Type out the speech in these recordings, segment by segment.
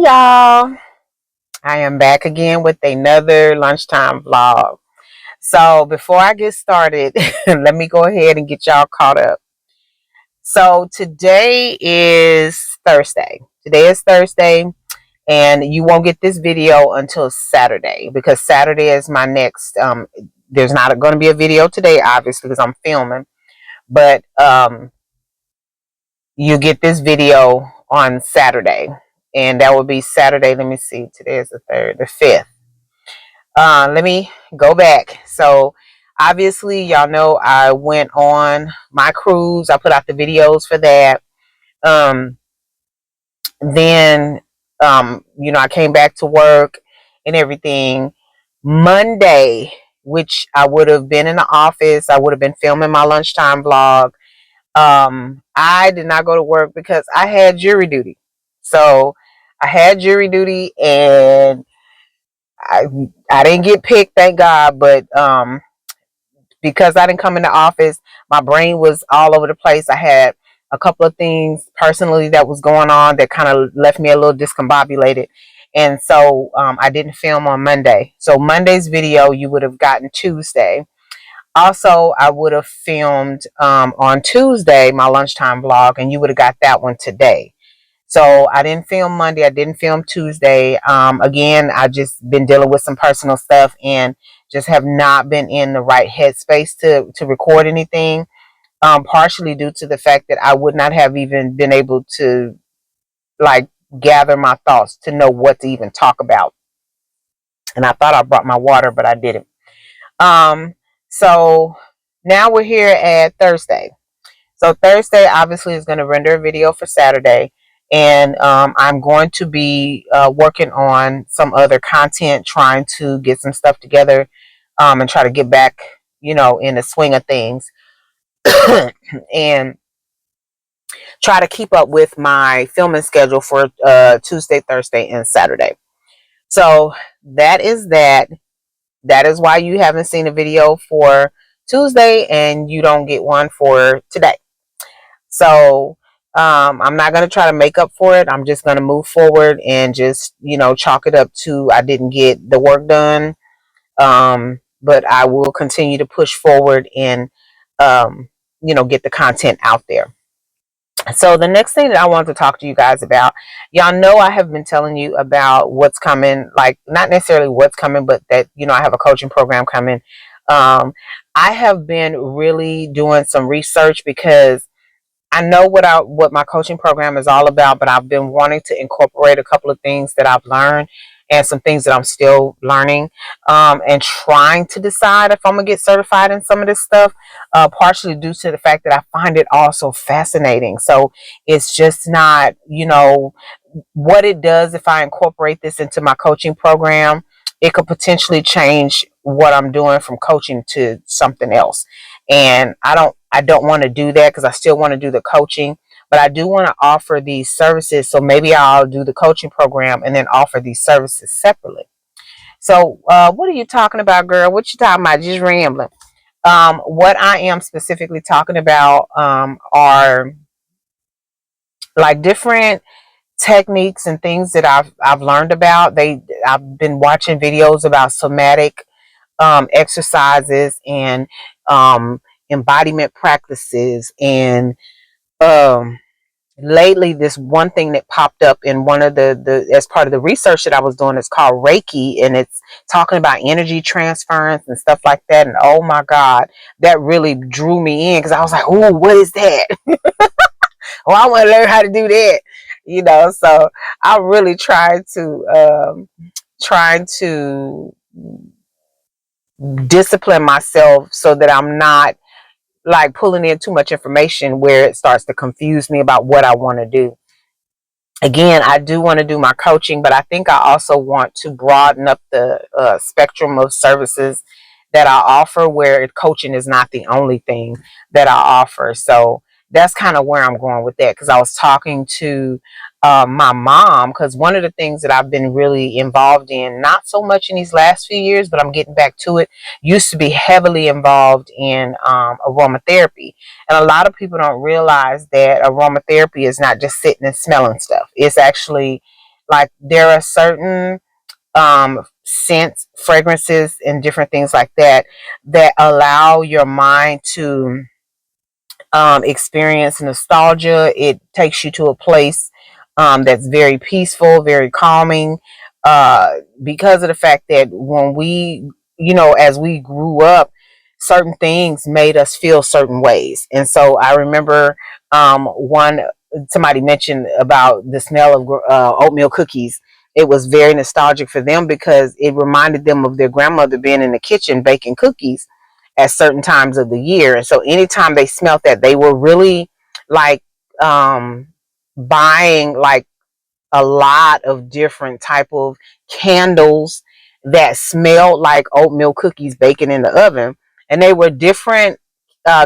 y'all, I am back again with another lunchtime vlog. So before I get started, let me go ahead and get y'all caught up. So today is Thursday. And you won't get this video until Saturday, because Saturday is my next there's not going to be a video today, obviously, because I'm filming, but you get this video on Saturday, and that will be Saturday. Let me see, today is the 5th. Let me go back. So obviously, y'all know I went on my cruise. I put out the videos for that. Then I came back to work and everything. Monday, which I would have been in the office, I would have been filming my lunchtime vlog. I did not go to work because I had jury duty. So I had jury duty, and I didn't get picked, thank God, but because I didn't come in the office, my brain was all over the place. I had a couple of things personally that was going on that kind of left me a little discombobulated. And so I didn't film on Monday. So Monday's video you would have gotten Tuesday. Also, I would have filmed on Tuesday my lunchtime vlog, and you would have got that one today. So I didn't film Monday. I didn't film Tuesday. Again, I just been dealing with some personal stuff and just have not been in the right headspace to record anything. Partially due to the fact that I would not have even been able to gather my thoughts to know what to even talk about. And I thought I brought my water, but I didn't. So now we're here at Thursday. So Thursday obviously is going to render a video for Saturday. And I'm going to be working on some other content, trying to get some stuff together and try to get back, in the swing of things. And try to keep up with my filming schedule for Tuesday, Thursday, and Saturday. So that is that. That is why you haven't seen a video for Tuesday and you don't get one for today. So I'm not going to try to make up for it. I'm just going to move forward and just, chalk it up to I didn't get the work done. But I will continue to push forward and, get the content out there. So the next thing that I want to talk to you guys about, y'all know I have been telling you about what's coming, not necessarily what's coming, but that, I have a coaching program coming. I have been really doing some research because I know what my coaching program is all about, but I've been wanting to incorporate a couple of things that I've learned and some things that I'm still learning, and trying to decide if I'm going to get certified in some of this stuff, partially due to the fact that I find it all so fascinating. So it's just not, what it does if I incorporate this into my coaching program. It could potentially change what I'm doing from coaching to something else. And I don't want to do that because I still want to do the coaching, but I do want to offer these services. So maybe I'll do the coaching program and then offer these services separately. So what are you talking about, girl? What you talking about? Just rambling. What I am specifically talking about are different techniques and things that I've learned about. I've been watching videos about somatic exercises and embodiment practices, and lately this one thing that popped up in one of the as part of the research that I was doing is called Reiki, and it's talking about energy transference and stuff like that. And oh my God, that really drew me in because I was like, oh, what is that? Oh, I want to learn how to do that. So I really tried to discipline myself so that I'm not pulling in too much information where it starts to confuse me about what I want to do. Again, I do want to do my coaching, but I think I also want to broaden up the spectrum of services that I offer, where coaching is not the only thing that I offer. So that's kind of where I'm going with that, because I was talking to my mom, because one of the things that I've been really involved in, not so much in these last few years, but I'm getting back to it, used to be heavily involved in aromatherapy. And a lot of people don't realize that aromatherapy is not just sitting and smelling stuff. It's actually Like there are certain scents, fragrances, and different things like that that allow your mind to experience nostalgia. It takes you to a place that's very peaceful, very calming, because of the fact that when we, as we grew up, certain things made us feel certain ways. And so I remember one somebody mentioned about the smell of oatmeal cookies. It was very nostalgic for them because it reminded them of their grandmother being in the kitchen baking cookies at certain times of the year. And so anytime they smelt that, they were really like buying like a lot of different type of candles that smelled like oatmeal cookies baking in the oven. And they were different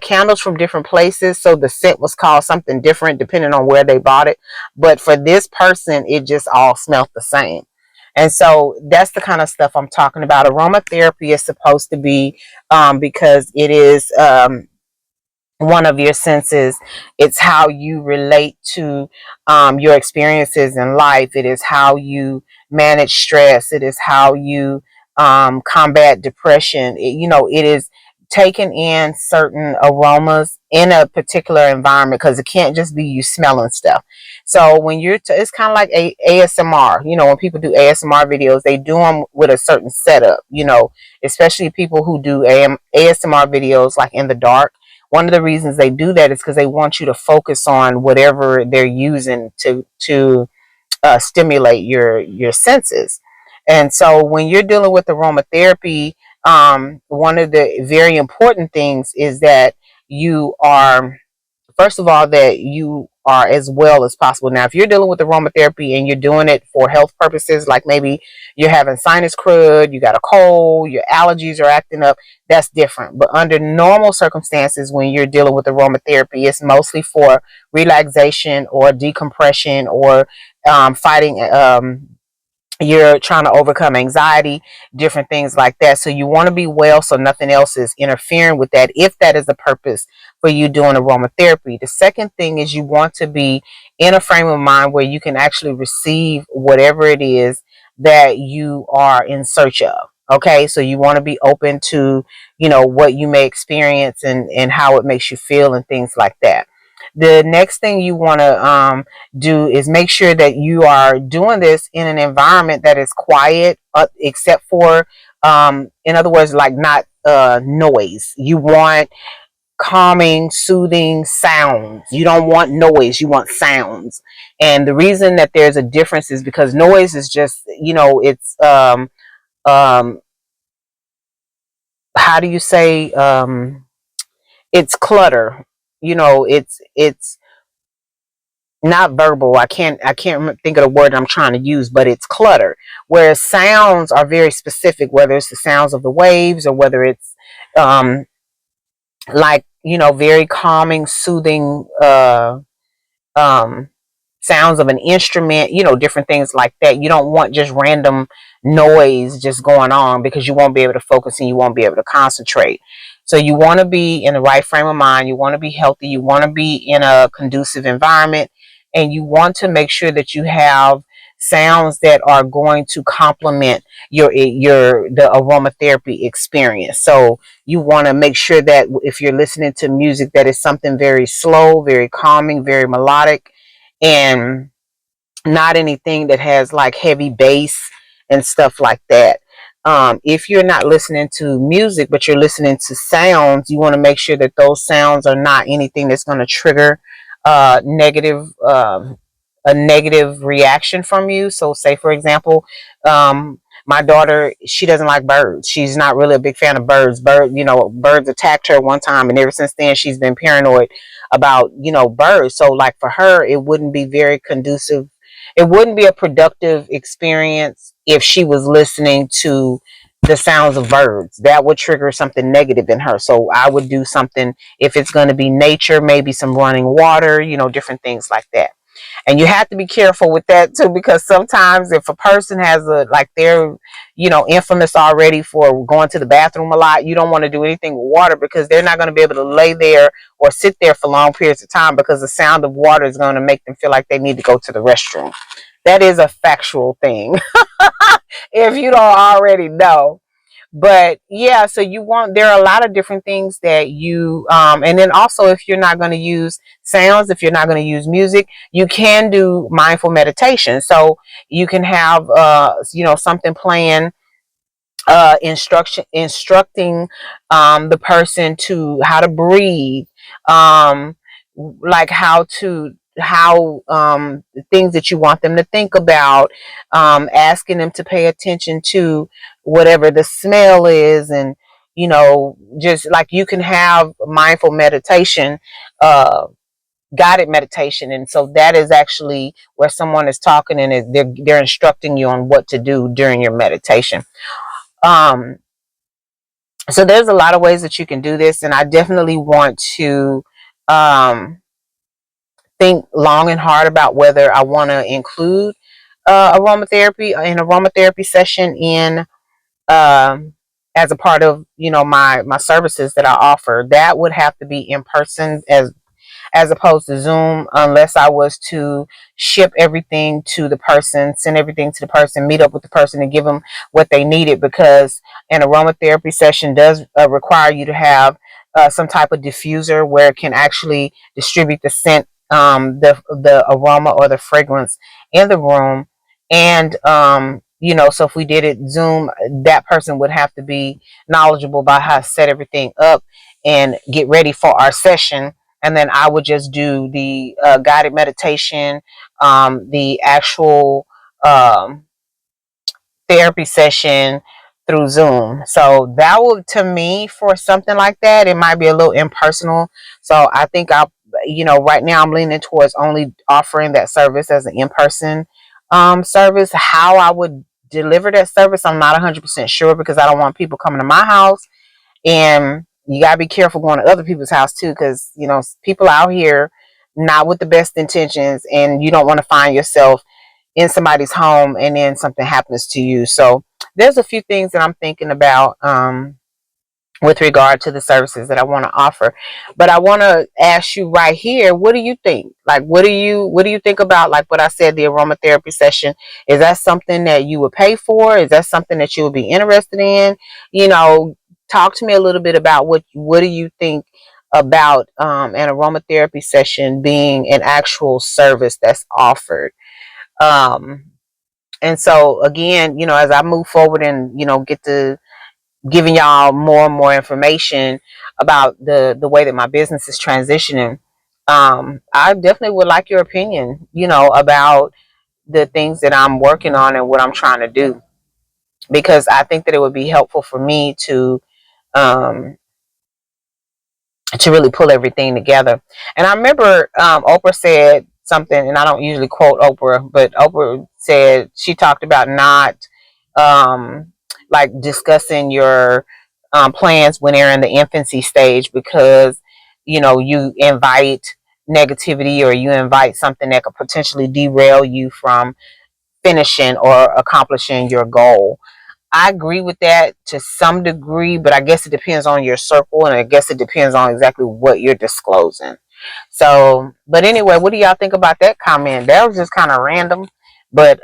candles from different places, so the scent was called something different depending on where they bought it. But for this person, it just all smelled the same. And so that's the kind of stuff I'm talking about. Aromatherapy is supposed to be, because it is one of your senses. It's how you relate to your experiences in life. It is how you manage stress. It is how you combat depression. It is taking in certain aromas in a particular environment, because it can't just be you smelling stuff. So when it's kind of like a ASMR. When people do ASMR videos, they do them with a certain setup. Especially people who do ASMR videos like in the dark. One of the reasons they do that is because they want you to focus on whatever they're using to stimulate your senses. And so when you're dealing with aromatherapy, one of the very important things is that you are, first of all, that you are as well as possible. Now, if you're dealing with aromatherapy and you're doing it for health purposes, like maybe you're having sinus crud, you got a cold, your allergies are acting up, that's different. But under normal circumstances, when you're dealing with aromatherapy, it's mostly for relaxation or decompression or fighting you're trying to overcome anxiety, different things like that. So you want to be well so nothing else is interfering with that, if that is the purpose for you doing aromatherapy. The second thing is you want to be in a frame of mind where you can actually receive whatever it is that you are in search of. Okay, so you want to be open to, what you may experience and how it makes you feel and things like that. The next thing you want to do is make sure that you are doing this in an environment that is quiet, except for, in other words, like not noise. You want calming, soothing sounds. You don't want noise, you want sounds. And the reason that there's a difference is because noise is just, it's um, how do you say, it's clutter. It's not verbal. I can't think of the word I'm trying to use, but it's clutter. Whereas sounds are very specific, whether it's the sounds of the waves or whether it's um like, very calming, soothing um sounds of an instrument, different things like that. You don't want just random noise just going on, because you won't be able to focus and you won't be able to concentrate. So you want to be in the right frame of mind. You want to be healthy. You want to be in a conducive environment, and you want to make sure that you have sounds that are going to complement the aromatherapy experience. So you want to make sure that if you're listening to music, that is something very slow, very calming, very melodic, and not anything that has like heavy bass and stuff like that. If you're not listening to music, but you're listening to sounds, you want to make sure that those sounds are not anything that's going to trigger negative a negative reaction from you. So say, for example, my daughter, she doesn't like birds. She's not really a big fan of birds. Birds attacked her one time, and ever since then she's been paranoid about, birds. So like for her, it wouldn't be very conducive. It wouldn't be a productive experience if she was listening to the sounds of birds. That would trigger something negative in her. So I would do something, if it's going to be nature, maybe some running water, different things like that. And you have to be careful with that too, because sometimes if a person has like they're, infamous already for going to the bathroom a lot, you don't want to do anything with water, because they're not going to be able to lay there or sit there for long periods of time, because the sound of water is going to make them feel like they need to go to the restroom. That is a factual thing. If you don't already know. But yeah, so there are a lot of different things that you, and then also, if you're not going to use sounds, if you're not going to use music, you can do mindful meditation. So you can have, something playing, instructing the person to how to breathe, um, like how things that you want them to think about, asking them to pay attention to whatever the smell is, and just like you can have mindful meditation, guided meditation. And so that is actually where someone is talking, and they're instructing you on what to do during your meditation. um so there's a lot of ways that you can do this, and I definitely want to um, think long and hard about whether I want to include an aromatherapy session in, as a part of my services that I offer. That would have to be in person, as opposed to Zoom, unless I was to ship everything to the person, send everything to the person, meet up with the person and give them what they needed, because an aromatherapy session does require you to have some type of diffuser where it can actually distribute the scent, the aroma or the fragrance in the room. And so if we did it Zoom, that person would have to be knowledgeable about how to set everything up and get ready for our session. And then I would just do the guided meditation, the actual therapy session through Zoom. So that would, to me, for something like that, it might be a little impersonal. So I think right now I'm leaning towards only offering that service as an in-person service. How I would deliver that service, I'm not 100% sure, because I don't want people coming to my house. And you gotta be careful going to other people's house too, because people out here not with the best intentions, and you don't want to find yourself in somebody's home and then something happens to you. So there's a few things that I'm thinking about, with regard to the services that I want to offer. But I want to ask you right here, what do you think? Like, what do you think about, like what I said, the aromatherapy session? Is that something that you would pay for? Is that something that you would be interested in? Talk to me a little bit about what do you think about an aromatherapy session being an actual service that's offered. And so again, as I move forward and get to giving y'all more and more information about the way that my business is transitioning, I definitely would like your opinion, about the things that I'm working on and what I'm trying to do, because I think that it would be helpful for me um, to really pull everything together. And I remember Oprah said something, and I don't usually quote Oprah, but Oprah said, she talked about not like discussing your plans when they're in the infancy stage, because you invite negativity, or you invite something that could potentially derail you from finishing or accomplishing your goal. I agree with that to some degree, but I guess it depends on your circle, and I guess it depends on exactly what you're disclosing. So, but anyway, what do y'all think about that comment? That was just kind of random, but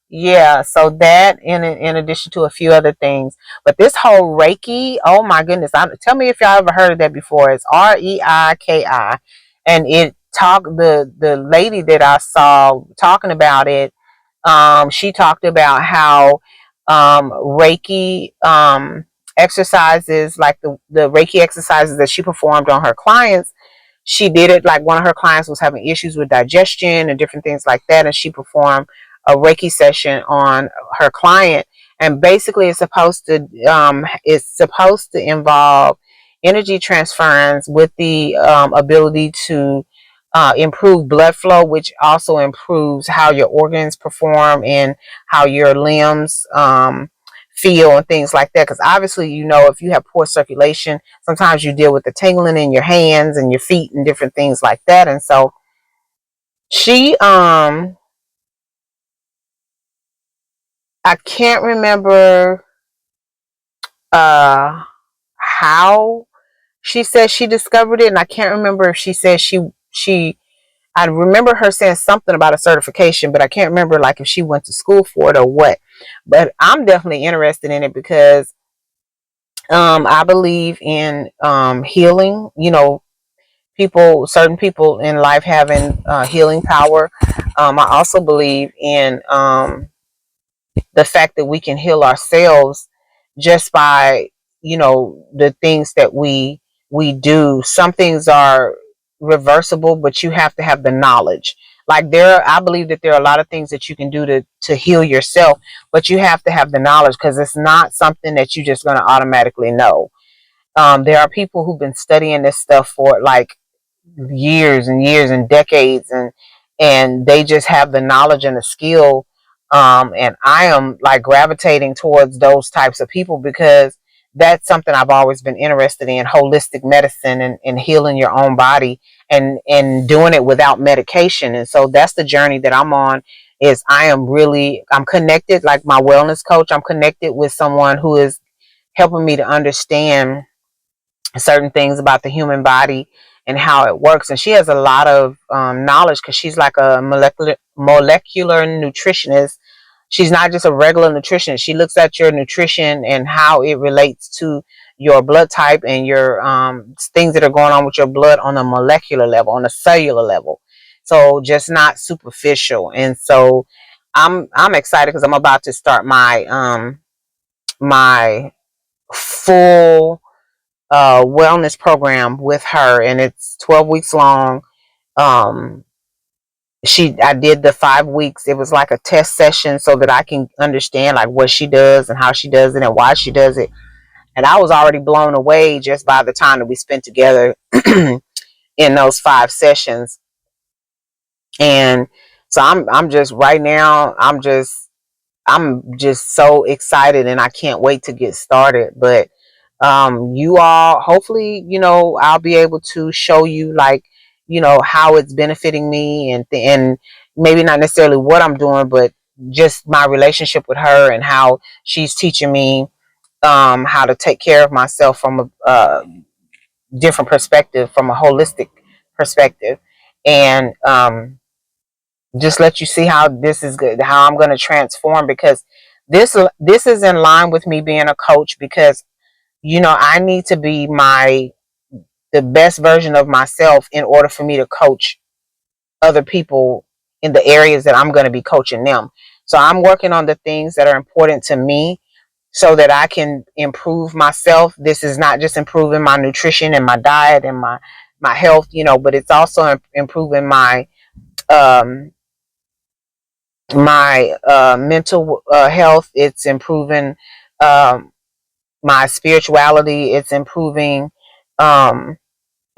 yeah. So that, in addition to a few other things, but this whole Reiki, oh my goodness! Tell me if y'all ever heard of that before. It's Reiki, and the lady that I saw talking about it, she talked about how Reiki exercises, like the Reiki exercises that she performed on her clients, she did it like one of her clients was having issues with digestion and different things like that, and she performed a Reiki session on her client. And basically it's supposed to involve energy transference with the ability to improve blood flow, which also improves how your organs perform and how your limbs feel and things like that. Because obviously, if you have poor circulation, sometimes you deal with the tingling in your hands and your feet and different things like that. And so She I can't remember how she said she discovered it, and I can't remember if she said she I remember her saying something about a certification, but I can't remember like if she went to school for it or what. But I'm definitely interested in it because I believe in healing, you know, certain people in life having healing power. I also believe in the fact that we can heal ourselves just by, you know, the things that we do. Some things are reversible, but you have to have the knowledge. Like I believe that there are a lot of things that you can do to heal yourself, but you have to have the knowledge because it's not something that you're just going to automatically know. There are people who've been studying this stuff for like years and years and decades, and they just have the knowledge and the skill, and I am like gravitating towards those types of people because that's something I've always been interested in: holistic medicine and healing your own body and doing it without medication. And so that's the journey that I'm on. Is I'm connected, like my wellness coach, I'm connected with someone who is helping me to understand certain things about the human body and how it works. And she has a lot of knowledge because she's like a molecular nutritionist. She's not just a regular nutritionist. She looks at your nutrition and how it relates to your blood type and your things that are going on with your blood on a molecular level, on a cellular level. So just not superficial. And so I'm excited because I'm about to start my full wellness program with her, and it's 12 weeks long. um I did the 5 weeks. It was like a test session so that I can understand like what she does and how she does it and why she does it. And I was already blown away just by the time that we spent together in those 5 sessions. And so I'm just right now I'm just so excited, and I can't wait to get started. But you all, hopefully, you know, I'll be able to show you like, you know, how it's benefiting me, and maybe not necessarily what I'm doing, but just my relationship with her and how she's teaching me how to take care of myself from a different perspective, from a holistic perspective. And just let you see how this is good, how I'm going to transform, because this is in line with me being a coach, because you know I need to be the best version of myself in order for me to coach other people in the areas that I'm going to be coaching them. So I'm working on the things that are important to me so that I can improve myself. This is not just improving my nutrition and my diet and my health, you know, but it's also improving um my mental health. It's improving um my spirituality. It's improving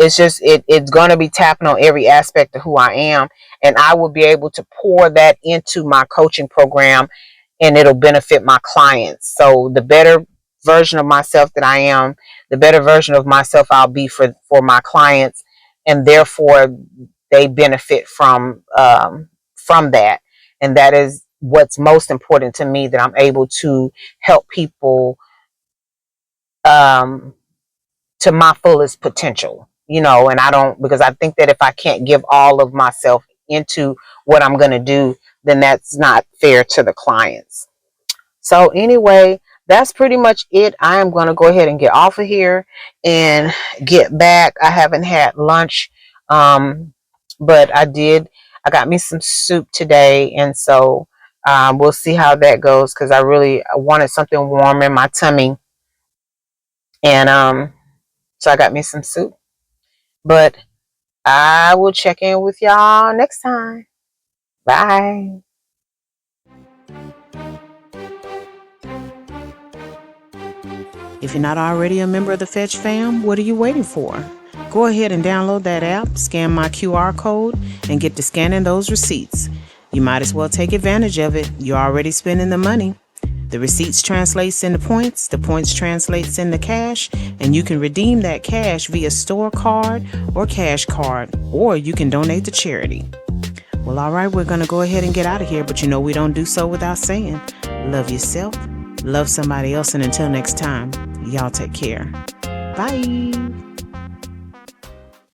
it's just it's going to be tapping on every aspect of who I am, and I will be able to pour that into my coaching program, and it'll benefit my clients. So the better version of myself that I am, the better version of myself I'll be for my clients, and therefore they benefit from that. And that is what's most important to me, that I'm able to help people um to my fullest potential, you know. And I don't, because I think that if I can't give all of myself into what I'm going to do, then that's not fair to the clients. So anyway, that's pretty much it. I am going to go ahead and get off of here and get back. I haven't had lunch, but I got me some soup today, and so we'll see how that goes, because I wanted something warm in my tummy. And so I got me some soup. But I will check in with y'all next time. Bye. If you're not already a member of the Fetch fam, what are you waiting for? Go ahead and download that app, scan my QR code, and get to scanning those receipts. You might as well take advantage of it. You're already spending the money. The receipts translates into points, the points translates into cash, and you can redeem that cash via store card or cash card, or you can donate to charity. Well, all right, we're going to go ahead and get out of here, but you know we don't do so without saying, love yourself, love somebody else, and until next time, y'all take care. Bye.